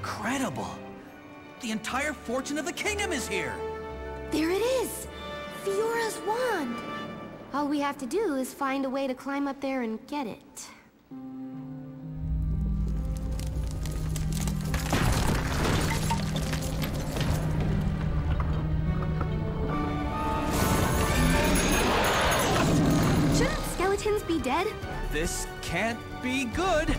Incredible! The entire fortune of the kingdom is here! There it is! Fiora's wand! All we have to do is find a way to climb up there and get it. Shouldn't skeletons be dead? This can't be good!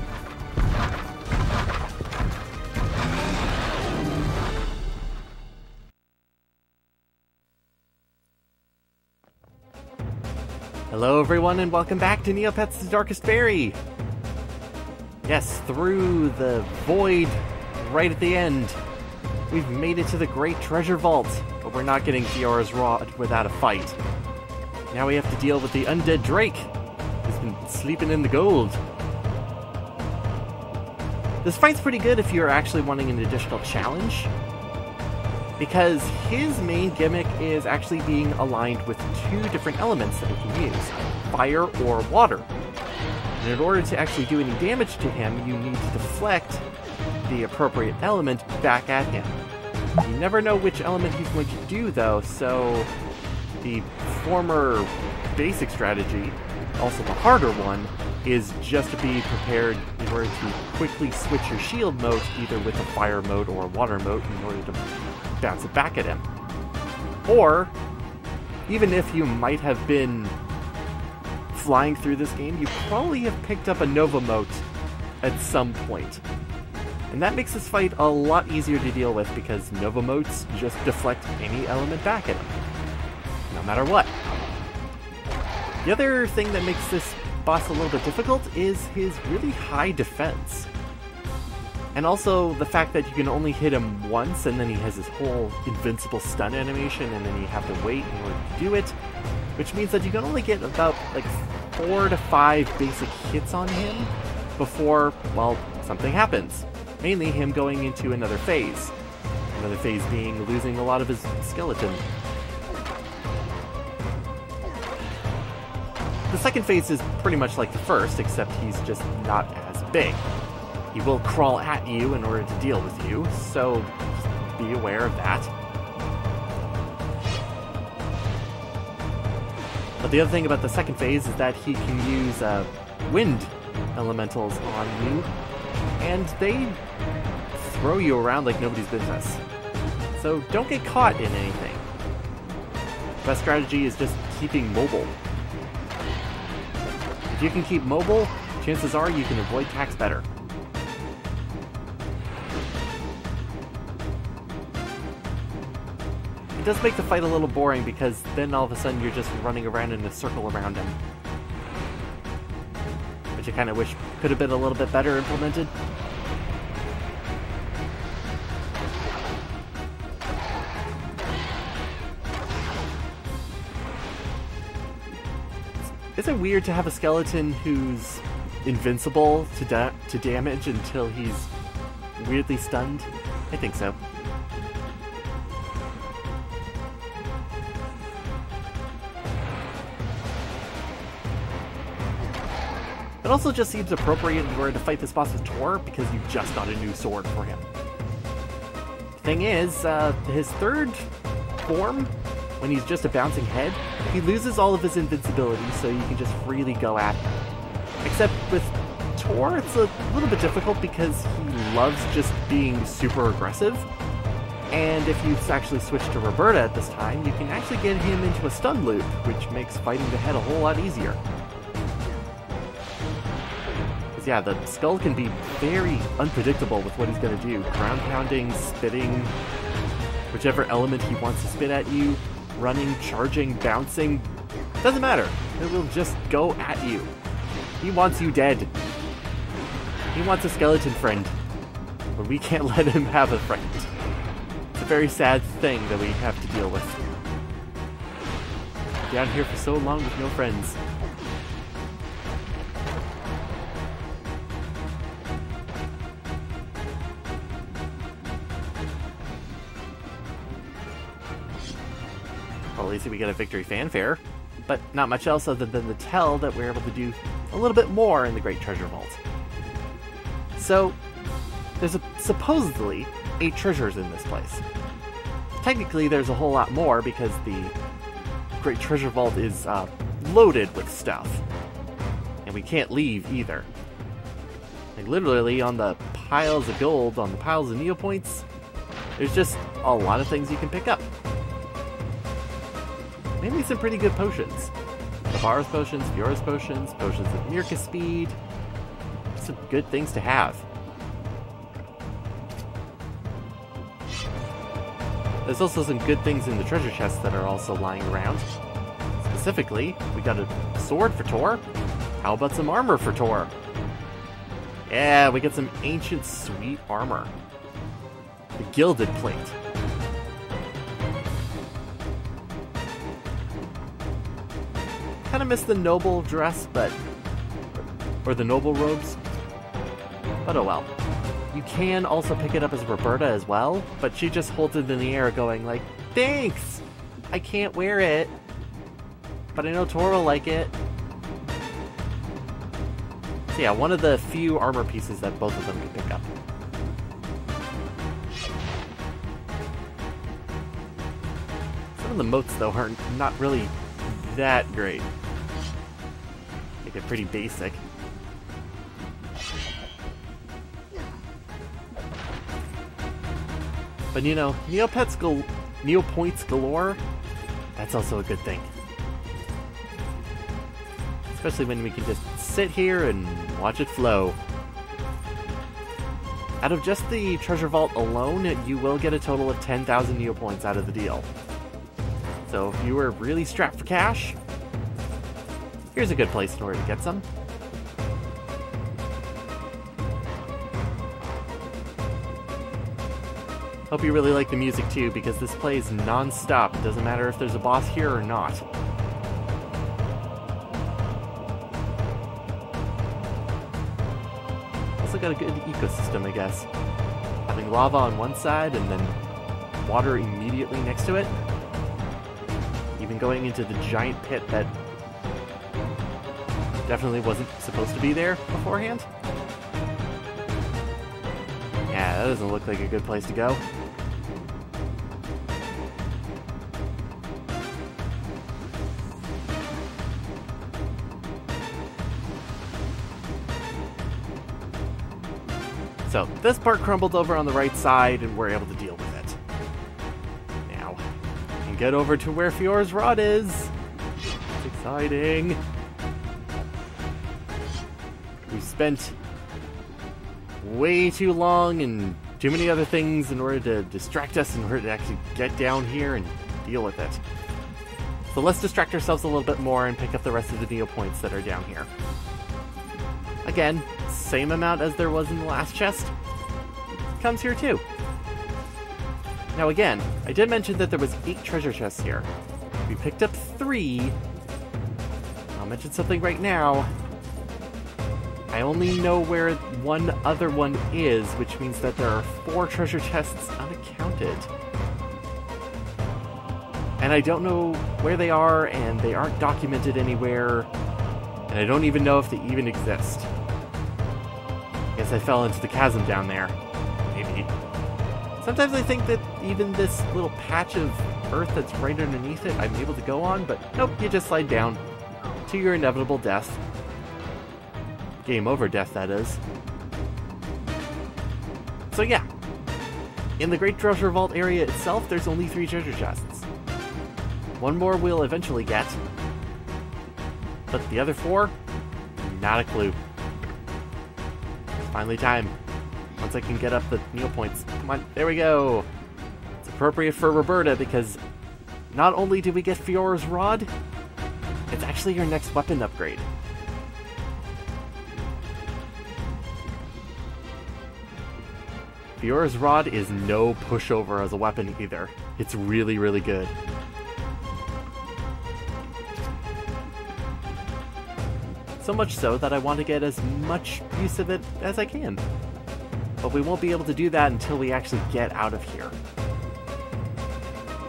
Hello everyone and welcome back to Neopets the Darkest Faerie! Yes, through the void right at the end, we've made it to the Great Treasure Vault, but we're not getting Fiora's Rod without a fight. Now we have to deal with the undead Drake, who's been sleeping in the gold. This fight's pretty good if you're actually wanting an additional challenge, because his main gimmick is actually being aligned with two different elements that he can use, fire or water. And in order to actually do any damage to him, you need to deflect the appropriate element back at him. You never know which element he's going to do though, so the former basic strategy, also the harder one, is just to be prepared in order to quickly switch your shield mode either with a fire mode or a water mode in order to bounce it back at him. Or, even if you might have been flying through this game, you probably have picked up a Nova Mote at some point. And that makes this fight a lot easier to deal with because Nova Motes just deflect any element back at him, no matter what. The other thing that makes this boss a little bit difficult is his really high defense. And also the fact that you can only hit him once and then he has this whole invincible stun animation and then you have to wait in order to do it, which means that you can only get about like 4 to 5 basic hits on him before, well, something happens. Mainly him going into another phase. Another phase being losing a lot of his skeleton. The second phase is pretty much like the first, except he's just not as big. He will crawl at you in order to deal with you, so just be aware of that. But the other thing about the second phase is that he can use wind elementals on you, and they throw you around like nobody's business. So don't get caught in anything. The best strategy is just keeping mobile. If you can keep mobile, chances are you can avoid attacks better. It does make the fight a little boring because then all of a sudden you're just running around in a circle around him. Which I kind of wish could have been a little bit better implemented. Is it weird to have a skeleton who's invincible to damage until he's weirdly stunned? I think so. It also just seems appropriate in order to fight this boss with Tor, because you just got a new sword for him. The thing is, his third form, when he's just a bouncing head, he loses all of his invincibility, so you can just freely go at him. Except with Tor, it's a little bit difficult because he loves just being super aggressive. And if you actually switch to Roberta at this time, you can actually get him into a stun loop, which makes fighting the head a whole lot easier. Yeah, the skull can be very unpredictable with what he's going to do. Ground pounding, spitting, whichever element he wants to spit at you, running, charging, bouncing, doesn't matter. It will just go at you. He wants you dead. He wants a skeleton friend, but we can't let him have a friend. It's a very sad thing that we have to deal with. Down here for so long with no friends. Well, at least we get a victory fanfare, but not much else other than the tell that we're able to do a little bit more in the Great Treasure Vault. So, there's supposedly 8 treasures in this place. Technically, there's a whole lot more because the Great Treasure Vault is loaded with stuff. And we can't leave either. Like, literally, on the piles of gold, on the piles of Neopoints, there's just a lot of things you can pick up. Mainly some pretty good potions. Navarro's potions, Fiora's potions, potions of Mirka speed. Some good things to have. There's also some good things in the treasure chests that are also lying around. Specifically, we got a sword for Tor. How about some armor for Tor? Yeah, we get some ancient sweet armor. The Gilded Plate. Kind of miss the noble dress, or the noble robes. But oh well. You can also pick it up as Roberta as well, but she just holds it in the air going like, thanks! I can't wear it, but I know Tor will like it. So yeah, one of the few armor pieces that both of them can pick up. Some of the moats, though, are not really that great. Make it pretty basic. But you know, Neopoints galore, that's also a good thing. Especially when we can just sit here and watch it flow. Out of just the treasure vault alone, you will get a total of 10,000 Neopoints out of the deal. So if you were really strapped for cash, here's a good place in order to get some. Hope you really like the music too, because this plays non-stop. It doesn't matter if there's a boss here or not. Also got a good ecosystem, I guess. Having lava on one side and then water immediately next to it. Even going into the giant pit that definitely wasn't supposed to be there beforehand. Yeah, that doesn't look like a good place to go. So, this part crumbled over on the right side, and we're able to deal with it. Now, we can get over to where Fiora's rod is. It's exciting. We've spent way too long and too many other things in order to distract us in order to actually get down here and deal with it. So let's distract ourselves a little bit more and pick up the rest of the Neopoints that are down here. Again, same amount as there was in the last chest comes here too. Now again, I did mention that there was 8 treasure chests here. We picked up 3. I'll mention something right now. I only know where one other one is, which means that there are 4 treasure chests unaccounted. And I don't know where they are, and they aren't documented anywhere, and I don't even know if they even exist. Guess I fell into the chasm down there. Maybe. Sometimes I think that even this little patch of earth that's right underneath it, I'm able to go on, but nope, you just slide down to your inevitable death. Game over death, that is. So yeah, in the Great Treasure Vault area itself, there's only 3 treasure chests. One more we'll eventually get, but the other 4, not a clue. Finally time. Once I can get up the Neopoints. Come on, there we go! It's appropriate for Roberta because not only did we get Fiora's Rod, it's actually your next weapon upgrade. Fiora's Rod is no pushover as a weapon either. It's really, really good. So much so that I want to get as much use of it as I can. But we won't be able to do that until we actually get out of here.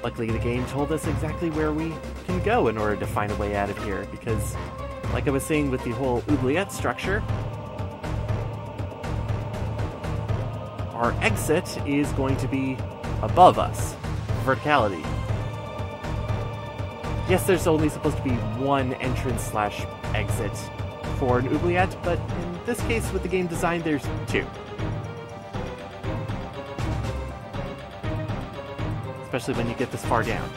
Luckily, the game told us exactly where we can go in order to find a way out of here, because, like I was saying with the whole oubliette structure, our exit is going to be above us. Verticality. Yes, there's only supposed to be one entrance/exit for an oubliette, but in this case, with the game design, there's two. Especially when you get this far down.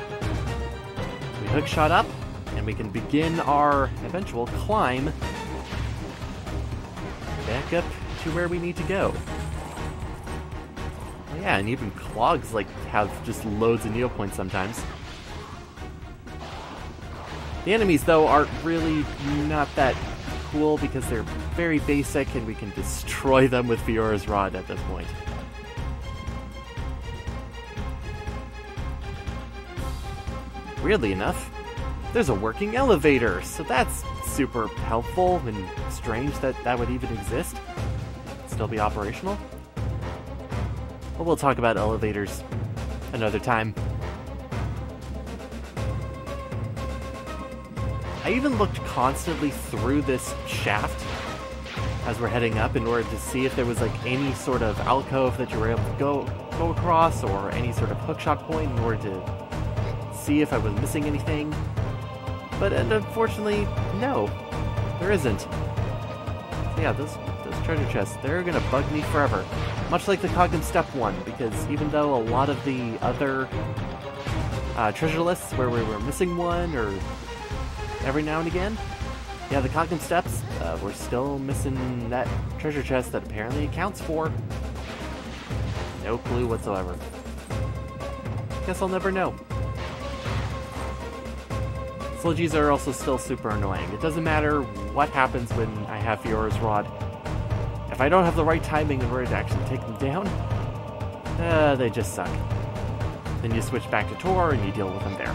We hookshot up, and we can begin our eventual climb back up to where we need to go. Oh yeah, and even clogs like have just loads of Neopoints sometimes. The enemies, though, aren't really not that cool because they're very basic and we can destroy them with Fiora's Rod at this point. Weirdly enough, there's a working elevator, so that's super helpful and strange that that would even exist. Still be operational. But we'll talk about elevators another time. I even looked constantly through this shaft as we're heading up in order to see if there was like any sort of alcove that you were able to go across, or any sort of hookshot point in order to see if I was missing anything. But unfortunately, no, there isn't. So yeah, those treasure chests, they're gonna bug me forever. Much like the Cognitive Step one, because even though a lot of the other treasure lists where we were missing one, or every now and again, yeah, the Cognitive Steps, we're still missing that treasure chest that apparently accounts for. No clue whatsoever. Guess I'll never know. Sludgies are also still super annoying. It doesn't matter what happens when I have Fiora's Rod. If I don't have the right timing in order to actually take them down, they just suck. Then you switch back to Tor and you deal with them there.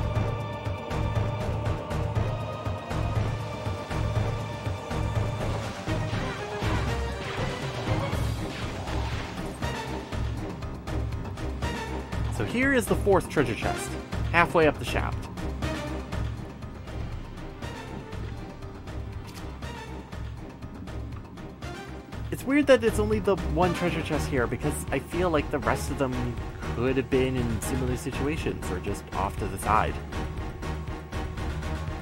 So here is the fourth treasure chest, halfway up the shaft. It's weird that it's only the one treasure chest here, because I feel like the rest of them could have been in similar situations, or just off to the side.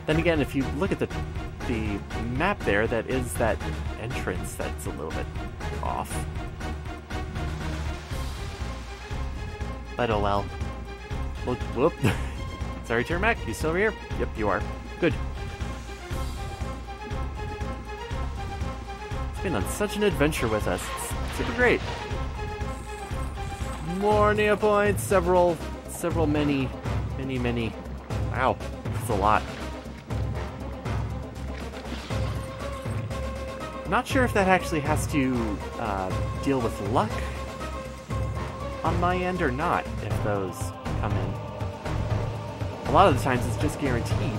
Then again, if you look at the map there, that is that entrance that's a little bit off. But oh well. Whoop. Sorry, Tirmac, you still over here? Yep, you are. Good. Been on such an adventure with us. It's super great. More Neopoints, many. Wow, that's a lot. Not sure if that actually has to deal with luck on my end or not, if those come in. A lot of the times it's just guaranteed.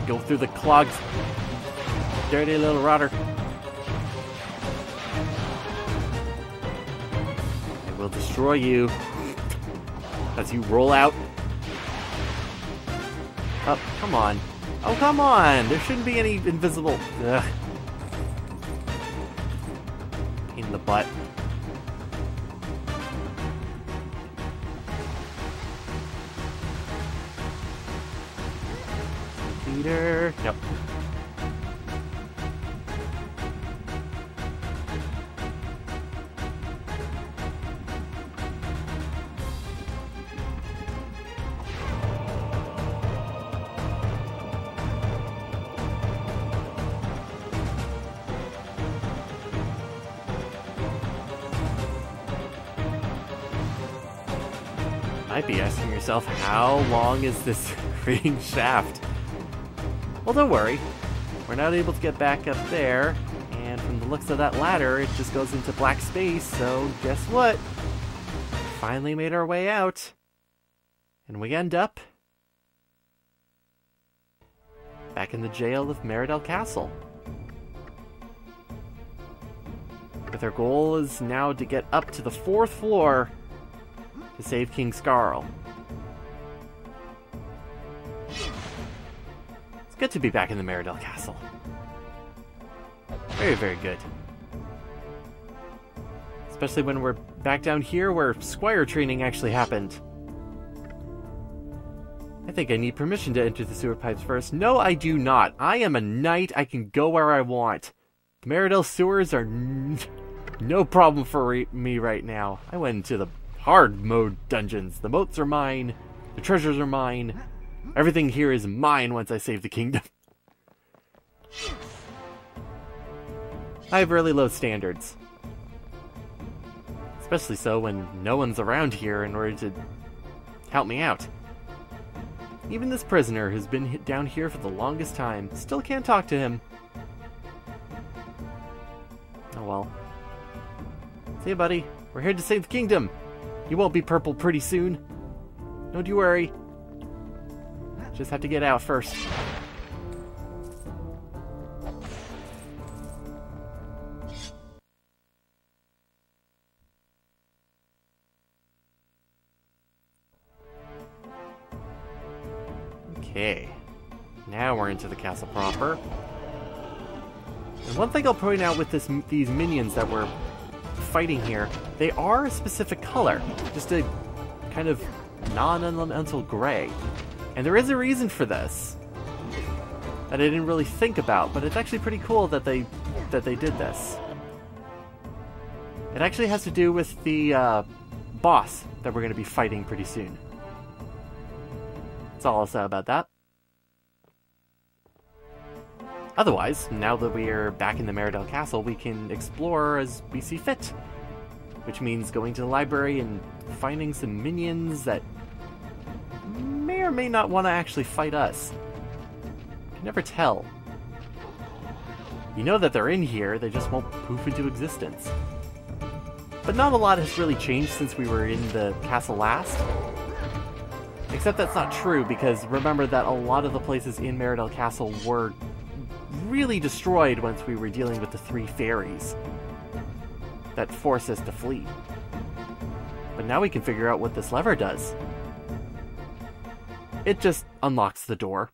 Go through the clogs. Dirty little rotter. I will destroy you as you roll out. Oh, come on. Oh, come on! There shouldn't be any invisible... Ugh. In the butt. Peter. Yep. Might be asking yourself, how long is this freaking shaft? Well, don't worry. We're not able to get back up there, and from the looks of that ladder, it just goes into black space, so guess what? Finally made our way out. And we end up back in the jail of Meridel Castle. With our goal is now to get up to the 4th floor to save King Skarl. It's good to be back in the Meridel Castle. Very, very good. Especially when we're back down here where Squire training actually happened. I think I need permission to enter the sewer pipes first. No, I do not. I am a knight. I can go where I want. The Meridel sewers are no problem for me right now. I went into the hard mode dungeons. The moats are mine. The treasures are mine. Everything here is mine once I save the kingdom. I have really low standards. Especially so when no one's around here in order to help me out. Even this prisoner who's been down here for the longest time still can't talk to him. Oh well. See you, buddy. We're here to save the kingdom. You won't be purple pretty soon. Don't you worry. Just have to get out first. Okay, now we're into the castle proper. And one thing I'll point out with these minions that we're fighting here, they are a specific color, just a kind of non-elemental gray. And there is a reason for this that I didn't really think about, but it's actually pretty cool that they did this. It actually has to do with the boss that we're going to be fighting pretty soon. That's all I'll say about that. Otherwise, now that we are back in the Meridel Castle, we can explore as we see fit. Which means going to the library and finding some minions that may or may not want to actually fight us. You can never tell. You know that they're in here, they just won't poof into existence. But not a lot has really changed since we were in the castle last. Except that's not true, because remember that a lot of the places in Meridel Castle were really destroyed once we were dealing with the 3 fairies that forced us to flee. But now we can figure out what this lever does. It just unlocks the door.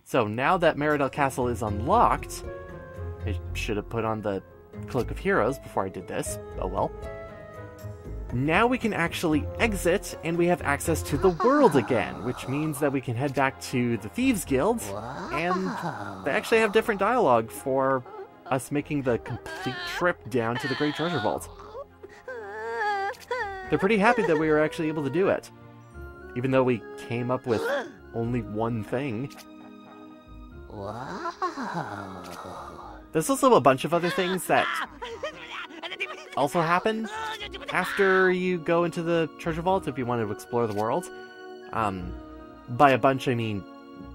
So now that Meridel Castle is unlocked, I should have put on the Cloak of Heroes before I did this. Oh well. Now we can actually exit, and we have access to the world again, which means that we can head back to the Thieves Guild, and they actually have different dialogue for us making the complete trip down to the Great Treasure Vault. They're pretty happy that we were actually able to do it, even though we came up with only one thing. There's also a bunch of other things that also happen after you go into the treasure vault if you want to explore the world. By a bunch, I mean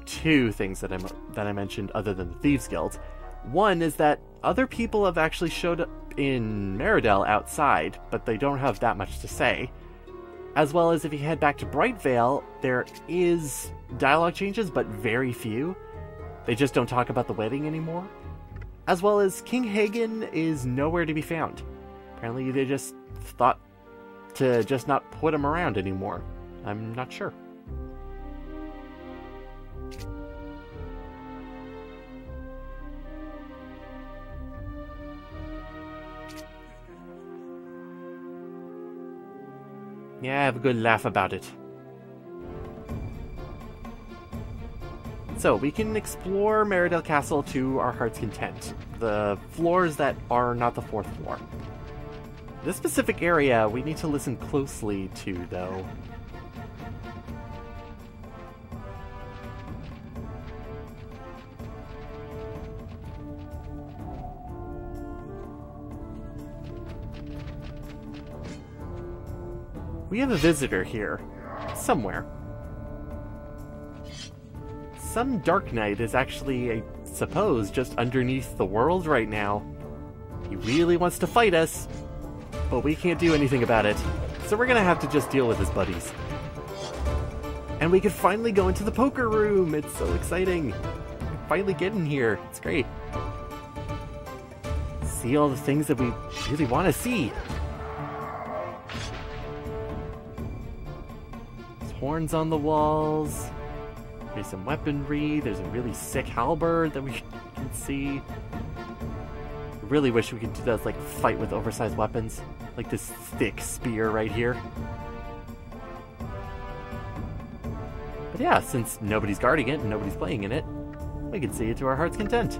2 things that I mentioned other than the Thieves Guild. One is that other people have actually showed up in Meridel outside, but they don't have that much to say. As well as if you head back to Brightvale, there is dialogue changes, but very few. They just don't talk about the wedding anymore. As well as King Hagen is nowhere to be found. Apparently they just thought to just not put him around anymore. I'm not sure. Yeah, have a good laugh about it. So, we can explore Meridel Castle to our heart's content. The floors that are not the 4th floor. This specific area we need to listen closely to, though. We have a visitor here. Somewhere. Some Dark Knight is actually, I suppose, just underneath the world right now. He really wants to fight us, but we can't do anything about it. So we're gonna have to just deal with his buddies. And we can finally go into the poker room! It's so exciting! We can finally get in here. It's great. See all the things that we really want to see. horns on the walls. Here's some weaponry. There's a really sick halberd that we can see. I really wish we could do those, like, fight with oversized weapons. Like this thick spear right here. But yeah, since nobody's guarding it and nobody's playing in it, we can see it to our heart's content.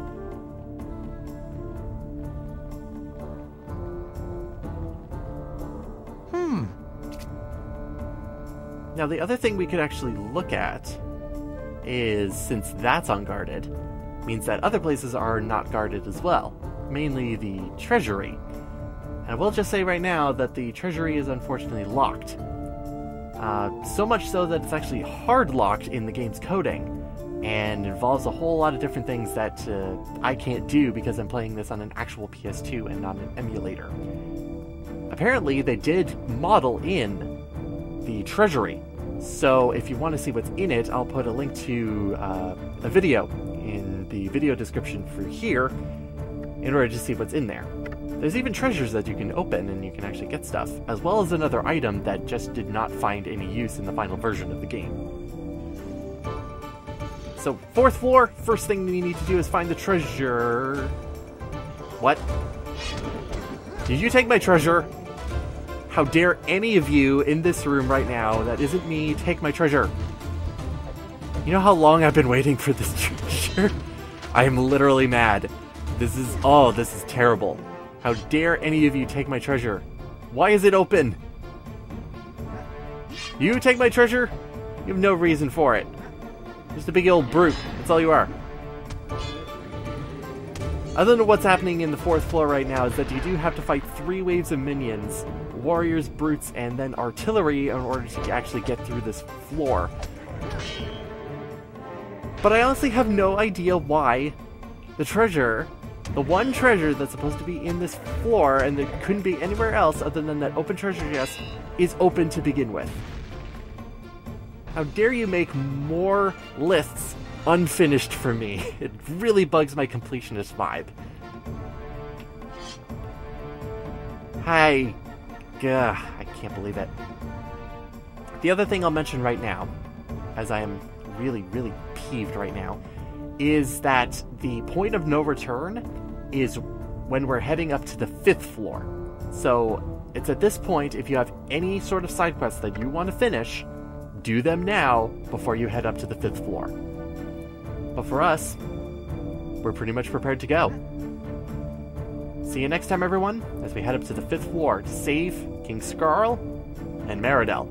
Now the other thing we could actually look at is, since that's unguarded, means that other places are not guarded as well. Mainly the treasury. And I will just say right now that the treasury is unfortunately locked. So much so that it's actually hard locked in the game's coding, and involves a whole lot of different things that I can't do because I'm playing this on an actual PS2 and not an emulator. Apparently they did model in the treasury, so if you want to see what's in it, I'll put a link to a video in the video description for here in order to see what's in there. There's even treasures that you can open and you can actually get stuff, as well as another item that just did not find any use in the final version of the game. So, 4th floor, first thing we need to do is find the treasure. What? Did you take my treasure? How dare any of you in this room right now, that isn't me, take my treasure? You know how long I've been waiting for this treasure? I am literally mad. This is terrible. How dare any of you take my treasure? Why is it open? You take my treasure? You have no reason for it. Just a big old brute. That's all you are. Other than what's happening in the 4th floor right now is that you do have to fight 3 waves of minions, warriors, brutes, and then artillery in order to actually get through this floor. But I honestly have no idea why the treasure, the one treasure that's supposed to be in this floor and that couldn't be anywhere else other than that open treasure chest, is open to begin with. How dare you make more lists unfinished for me? It really bugs my completionist vibe. I can't believe it. The other thing I'll mention right now, as I am really, really peeved right now, is that the point of no return is when we're heading up to the 5th floor. So it's at this point, if you have any sort of side quests that you want to finish, do them now before you head up to the 5th floor. But for us, we're pretty much prepared to go. See you next time, everyone, as we head up to the 5th floor to save King Skarl and Meridel.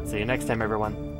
See you next time, everyone.